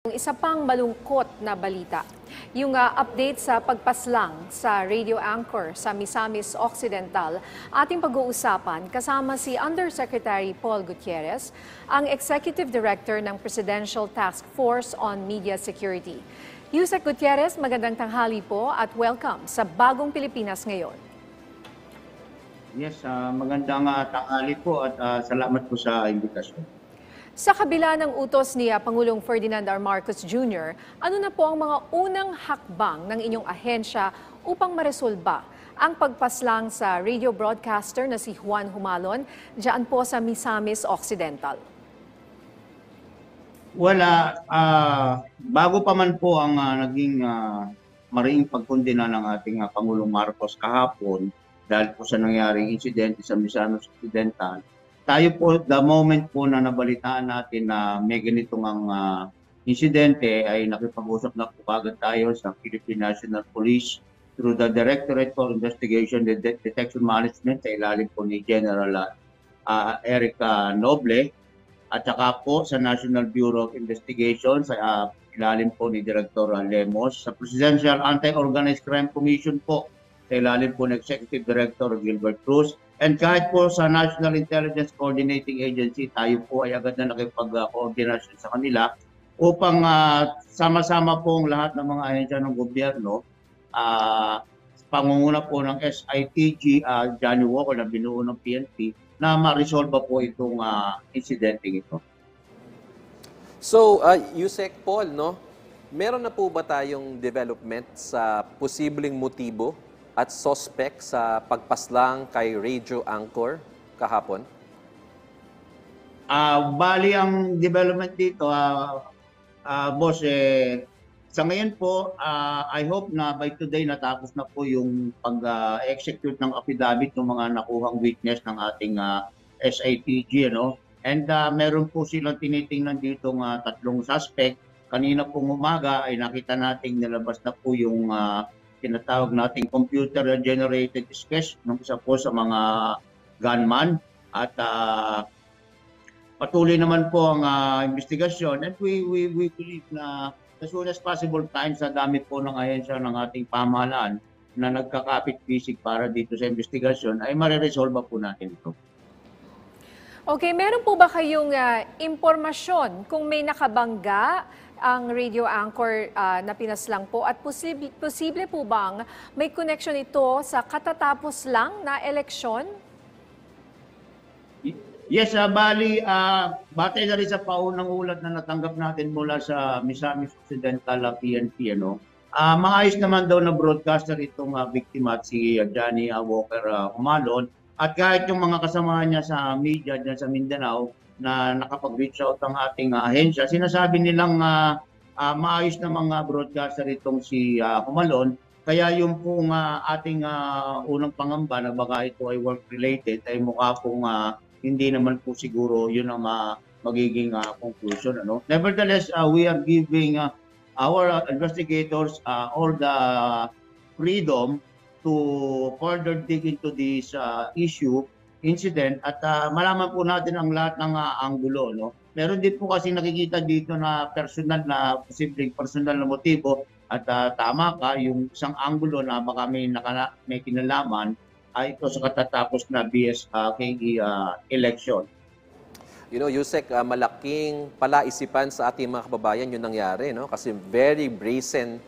Isa pang malungkot na balita, yung update sa pagpaslang sa radio anchor sa Misamis Occidental, ating pag-uusapan kasama si Undersecretary Paul Gutierrez, ang Executive Director ng Presidential Task Force on Media Security. Yusek Gutierrez, magandang tanghali po at welcome sa Bagong Pilipinas Ngayon. Yes, magandang tanghali po at salamat po sa imbitasyon. Sa kabila ng utos ni Pangulong Ferdinand R. Marcos Jr., ano na po ang mga unang hakbang ng inyong ahensya upang maresolba ang pagpaslang sa radio broadcaster na si Juan Humalon diyan po sa Misamis Occidental? Wala, bago pa man po ang naging mariing pagkondena ng ating Pangulong Marcos kahapon dahil po sa nangyaring insidente sa Misamis Occidental, tayo po, the moment po na nabalitaan natin na may ganitong ang insidente, ay nakipag-usap na po agad tayo sa Philippine National Police through the Directorate for Investigation and Detection Management sa ilalim po ni General Eric Noble at saka po sa National Bureau of Investigation sa ilalim po ni Director Lemos, sa Presidential Anti-Organized Crime Commission po sa ilalim po ni Executive Director Gilbert Cruz. And kahit po sa National Intelligence Coordinating Agency, tayo po ay agad na nakipag-coordination sa kanila upang sama-sama po ang lahat ng mga ahensya ng gobyerno, pangunguna po ng SITG, Johnny Walker na binuo ng PNP, na ma-resolve po itong incidente ito. So, Yusek Paul, no? Meron na po ba tayong development sa posibleng motibo at suspect sa pagpaslang kay radio anchor kahapon? Bali ang development dito, boss, sa ngayon po, I hope na by today natapos na po yung pag-execute ng affidavit ng mga nakuhang witness ng ating SITG, ano? And meron po silang tinitingnan dito ng tatlong suspect. Kanina pong umaga ay nakita nating nilabas na po yung tinatawag nating computer-generated sketch ng isa po sa mga gunman at patuloy naman po ang investigasyon and we believe na as soon as possible time sa dami po ng ahensya ng ating pamahalaan na nagkakapit-bisig para dito sa investigasyon ay mariresolve po natin ito. Okay, meron po ba kayong impormasyon kung may nakabangga ang radio anchor na pinaslang po at posible po bang may connection ito sa katatapos lang na eleksyon? Yes, bali, batay na rin sa paunang ulat na natanggap natin mula sa Misamis Occidental PNP, ano? Maayos naman daw na broadcaster itong biktima at si Johnny Walker Humalon at kahit yung mga kasama niya sa media dyan sa Mindanao na nakapag-reach out ang ating ahensya, sinasabi nilang maayos na mga broadcaster itong si Humalon. Kaya yung pong ating unang pangamba na baka ito ay work-related ay mukha pong hindi naman po siguro yun ang magiging conclusion. Ano? Nevertheless, we are giving our investigators all the freedom to further dig into this issue, incident, at malaman po natin ang lahat ng anggulo. No? Meron din po kasi nakikita dito na posibleng personal na motibo at tama ka, yung isang anggulo na baka may kinalaman ay ito sa katatapos na BSKE election. You know, Yusek, malaking palaisipan sa ating mga kababayan yung nangyari, no? Kasi very brazen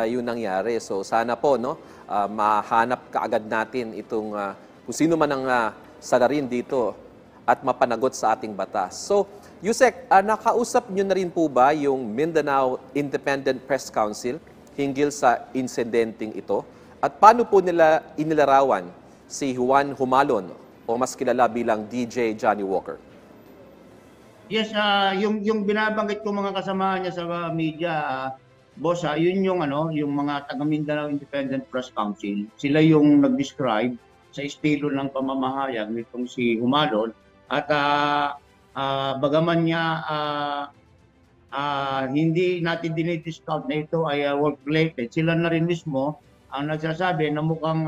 yung nangyari. So sana po, no, mahanap kaagad natin itong kung sino man ang salarin dito at mapanagot sa ating batas. So, Yusek, nakausap nyo na rin po ba yung Mindanao Independent Press Council hinggil sa insidenteng ito? At paano po nila inilarawan si Juan Humalon o mas kilala bilang DJ Johnny Walker? Yes, yung binabanggit ko mga kasamahan niya sa media, boss, yun yung mga taga Mindanao Independent Press Council. Sila yung nag-describe sa estilo ng pamamahayag nitong si Humalon at bagaman niya hindi natin dinidiscount na ito ay work-related, sila na rin mismo ang nagsasabi na mukhang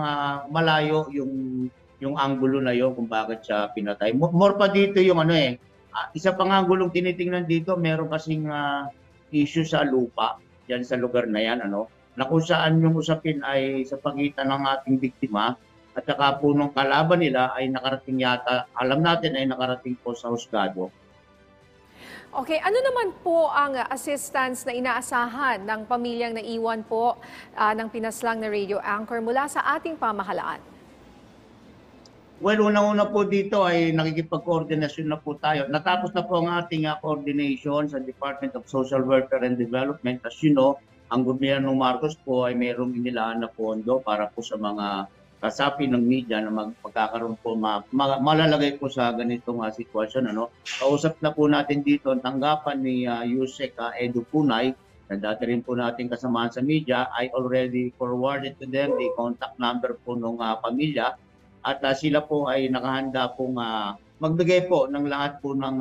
malayo yung anggulo na yon kung bakit siya pinatay. More pa dito yung isa pang angulong tinitingnan dito, meron kasing issue sa lupa diyan sa lugar na yan, na kung saan yung usapin ay sa pagitan ng ating biktima at saka po nung kalaban nila ay nakarating yata, alam natin ay nakarating po sa husgado. Okay, ano naman po ang assistance na inaasahan ng pamilyang naiwan po ng pinaslang na radio anchor mula sa ating pamahalaan? Well, unang-una po dito ay nakikipag-coordinasyon na po tayo. Natapos na po ang ating coordination sa Department of Social Welfare and Development. As you know, ang gobyerno Marcos po ay mayroong inilaan na pondo para po sa mga kasapi ng media na magkakaroon po, malalagay po sa ganitong sitwasyon. Kausap na po natin dito ang tanggapan ni Yusek Edu Punay, na dati rin po natin kasamaan sa media. I already forwarded to them the contact number po ng pamilya. At sila po ay nakahanda pong magbigay po ng lahat po ng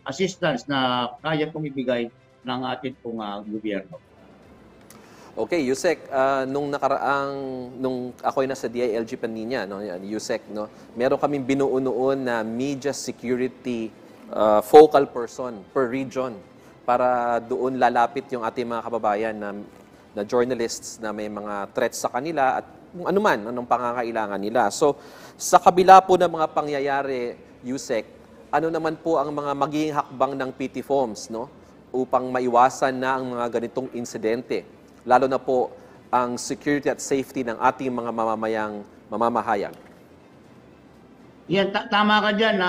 assistance na kaya pong ibigay ng ating pong gobyerno. Okay, Yusek, nung ako ay nasa DILG Paninya, Yusek, meron kaming binuo noon na media security focal person per region para doon lalapit yung ating mga kababayan na journalists na may mga threats sa kanila at kung anong pangangailangan nila. So, sa kabila po ng mga pangyayari, Yusek, ano naman po ang mga magiging hakbang ng PTFOMS, upang maiwasan na ang mga ganitong insidente, lalo na po ang security at safety ng ating mga mamamahayag? Yan, tama ka dyan,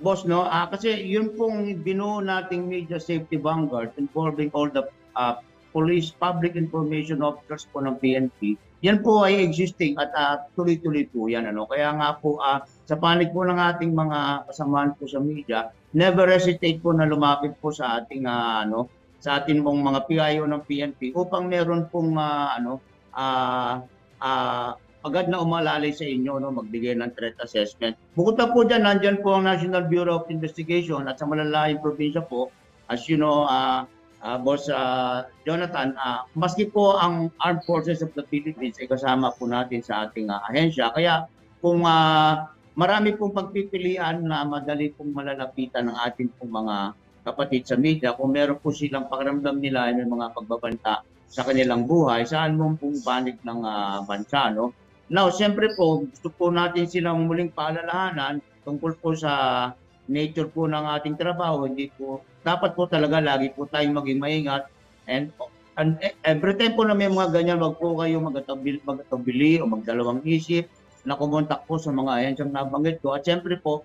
boss, kasi yun pong binuo nating media safety vanguard involving all the police, public information officers po ng PNP. Yan po ay existing at tuloy-tuloy po yan. Kaya nga po, sa panig po ng ating mga kasamahan po sa media, never hesitate po na lumapit po sa ating sa ating pong mga PIO ng PNP upang meron pong agad na umalalay sa inyo, magbigay ng threat assessment. Bukod pa po dyan, nandyan po ang National Bureau of Investigation at sa malalayang probinsya po, as you know, Boss Jonathan, maski po ang Armed Forces of the Philippines ay kasama po natin sa ating ahensya. Kaya kung marami pong pagpipilian na madali pong malalapitan ng ating pong mga kapatid sa media, kung meron po silang pakiramdam nila ay may mga pagbabanta sa kanilang buhay, saan mo pong panig ng bansa. Now, siyempre po, gusto po natin silang muling paalalahanan tungkol po sa nature po ng ating trabaho. Hindi po dapat po talaga lagi po tayong maging maingat and every time po na may mga ganyan, wag po kayo magkatabili o magdalawang isip na kumontak po sa mga ahensyang nabanggit ko. At siyempre po,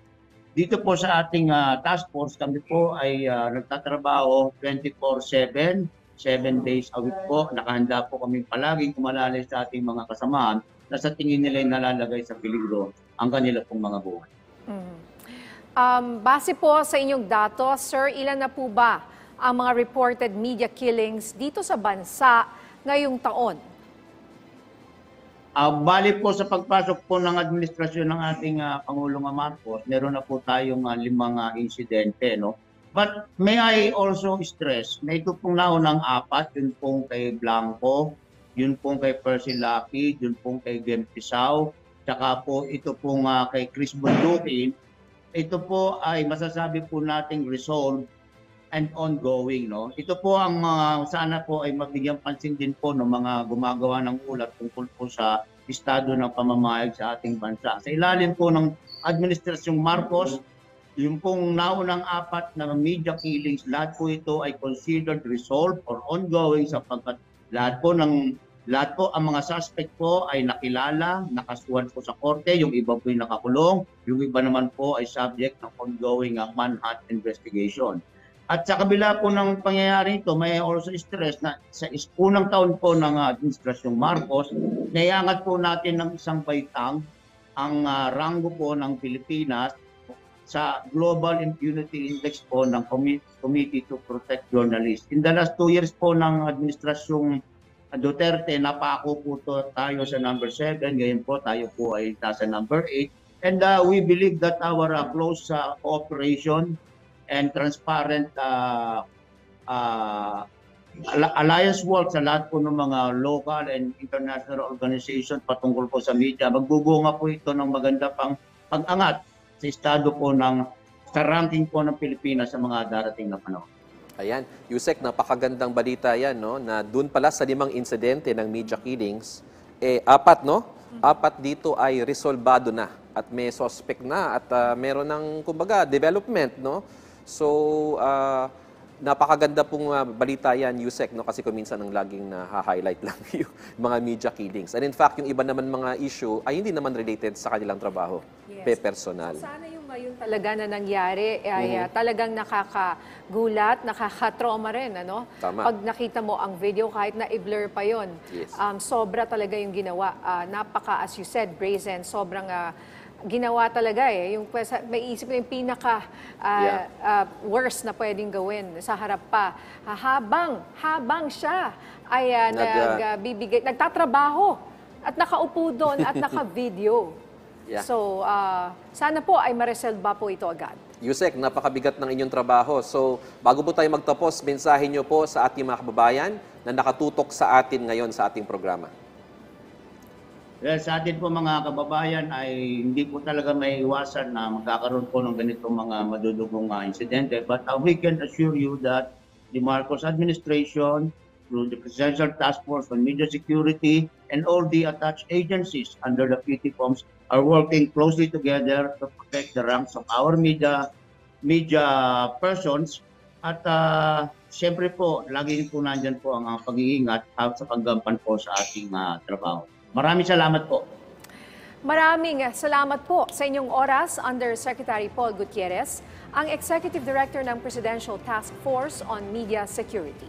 dito po sa ating task force, kami po ay nagtatrabaho 24/7, 7 days a week po. Nakahanda po kami palaging kumalalay sa ating mga kasamahan na sa tingin nila ay nalalagay sa peligro ang kanila pong mga buhay. Base po sa inyong datos, sir, ilan na po ba ang mga reported media killings dito sa bansa ngayong taon? Bali po sa pagpasok po ng administrasyon ng ating Pangulong Marcos, meron na po tayong 5 insidente. But may I also stress na ito pong naunang 4, yun pong kay Blanco, yun pong kay Percy Lapid, yun pong kay Gem Pisao, tsaka po ito pong kay Chris Bundukin. Ito po ay masasabi po nating resolved and ongoing. Ito po ang sana po ay mabigyan pansin din po ng mga gumagawa ng ulat tungkol po sa estado ng pamamahayag sa ating bansa. Sa ilalim po ng Administrasyong Marcos, yung pong naunang 4 na media killings, lahat po ito ay considered resolved or ongoing sapagkat lahat po ang mga suspect po ay nakilala, nakasuhan po sa korte, yung iba po ay nakakulong, yung iba naman po ay subject ng ongoing manhunt investigation. At sa kabila po ng pangyayari ito, may also stress na sa unang taon po ng Administrasyong Marcos, naiangat po natin ng isang baitang ang ranggo po ng Pilipinas sa Global Impunity Index po ng Committee to Protect Journalists. In the last 2 years po ng Administrasyong Duterte, napako po tayo sa number 7, ngayon po tayo po ay nasa number 8. And we believe that our close cooperation and transparent alliance work sa lahat po ng mga local and international organizations patungkol po sa media, magbubunga po ito ng maganda pang pag-angat sa estado po sa ranking po ng Pilipinas sa mga darating na panahon. Ayan, Yusek, napakagandang balita yan, no? Na dun pala sa 5 insidente ng media killings, 4, no? 4 dito ay resolbado na at may suspect na at meron ng, kumbaga, development, no? So, napakaganda pong balita yan, Yusek, no? Kasi kuminsan ang laging na-highlight lang yung mga media killings. And in fact, yung iba naman mga issue ay hindi naman related sa kanilang trabaho, personal. Sana yung ngayon talaga na nangyari ay talagang nakakagulat, nakakatrauma rin. Ano? Tama. Pag nakita mo ang video, kahit na i-blur pa yon, Yes. sobra talaga yung ginawa. Napaka, as you said, brazen. Sobrang ginawa talaga eh. Yung, may isip ko yung pinaka worst na pwedeng gawin sa harap pa. Habang siya ay nagtatrabaho at nakaupo doon at naka-video. Yeah. So, sana po ay maresolba po ito agad. Yusek, napakabigat ng inyong trabaho. So, bago po tayo magtapos, mensahe nyo po sa ating mga kababayan na nakatutok sa atin ngayon sa ating programa. Well, sa atin po mga kababayan ay hindi po talaga may iwasan na magkakaroon po ng ganitong mga madudugong insidente. But we can assure you that the Marcos administration, through the Presidential Task Force on Media Security and all the attached agencies under the PTCOMS are working closely together to protect the ranks of our media persons. At siyempre po, lagi po nandyan po ang pag-iingat at sa paggampan po sa ating trabaho. Maraming salamat po. Maraming salamat po sa inyong oras, Undersecretary Paul Gutierrez, ang Executive Director ng Presidential Task Force on Media Security.